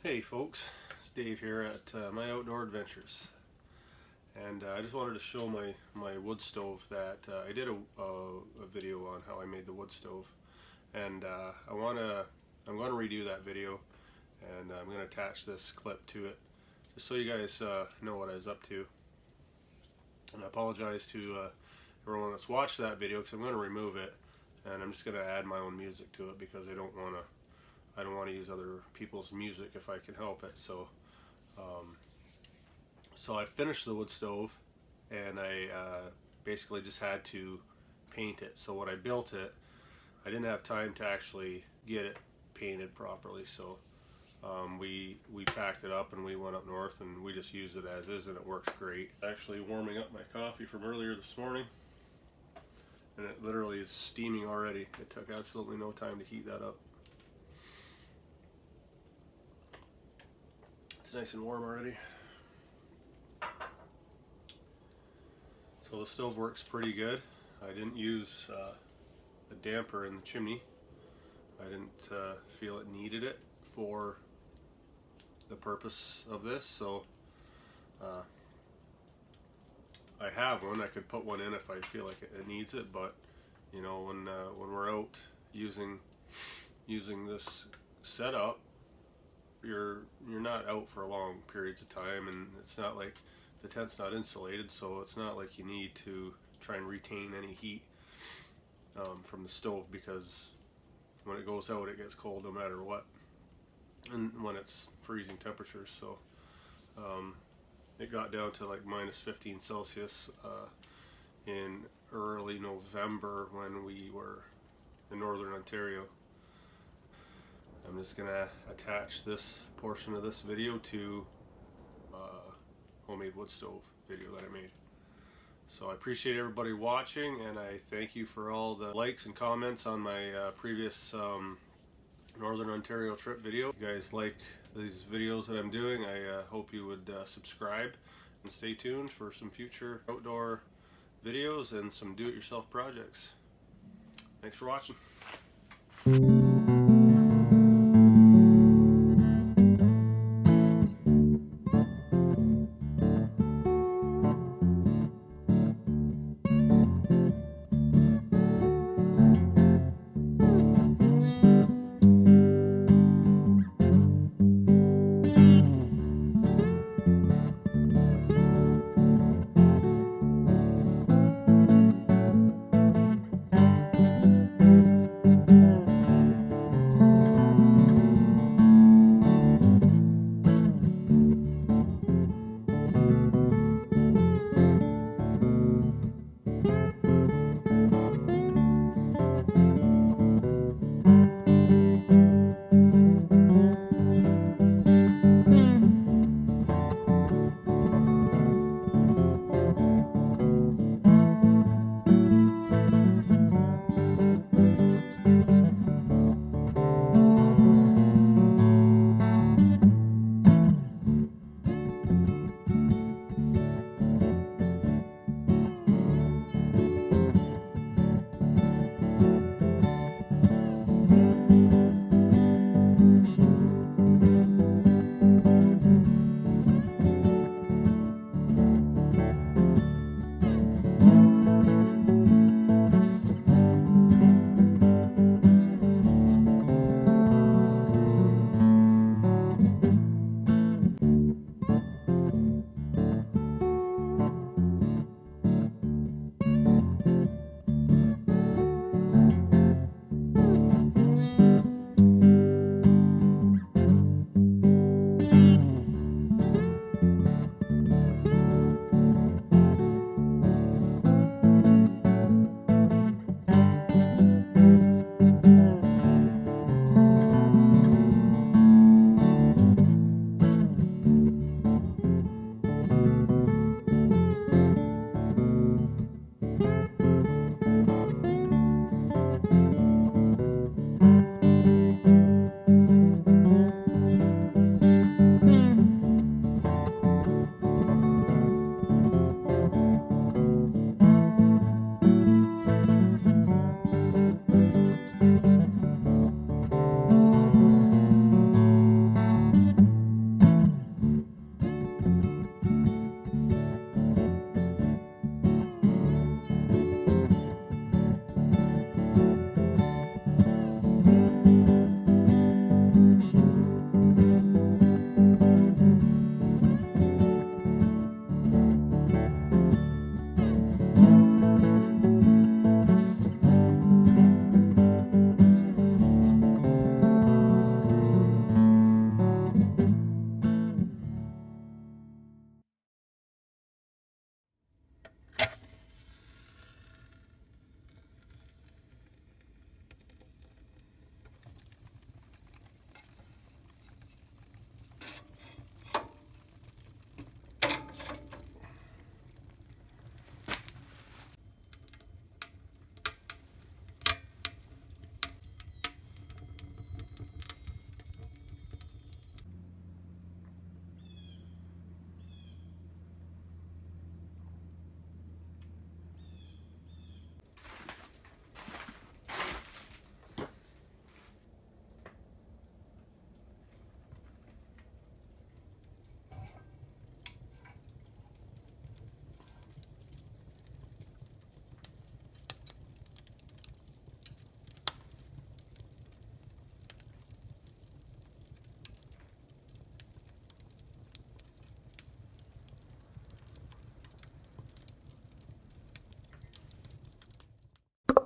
Hey folks, it's Dave here at My Outdoor Adventures, and I just wanted to show my wood stove that I did a video on how I made the wood stove, and I'm going to redo that video, and I'm going to attach this clip to it just so you guys know what I was up to. And I apologize to everyone that's watched that video because I'm going to remove it, and I'm just going to add my own music to it because I don't want to use other people's music if I can help it. So so I finished the wood stove, and I basically just had to paint it. So when I built it, I didn't have time to actually get it painted properly, so we packed it up and we went up north and we just used it as is, and it works great. Actually warming up my coffee from earlier this morning, and it literally is steaming already. It took absolutely no time to heat that up. It's nice and warm already. So the stove works pretty good. I didn't use a damper in the chimney. I didn't feel it needed it for the purpose of this, so I have one. I could put one in if I feel like it needs it, but you know, when we're out using this setup, you're not out for long periods of time, and it's not like the tent's not insulated, so it's not like you need to try and retain any heat from the stove, because when it goes out it gets cold no matter what, and when it's freezing temperatures. So it got down to like minus 15 Celsius in early November when we were in northern Ontario. I'm just gonna attach this portion of this video to homemade wood stove video that I made. So I appreciate everybody watching, and I thank you for all the likes and comments on my previous Northern Ontario trip video. If you guys like these videos that I'm doing, I hope you would subscribe and stay tuned for some future outdoor videos and some do-it-yourself projects. Thanks for watching.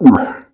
over.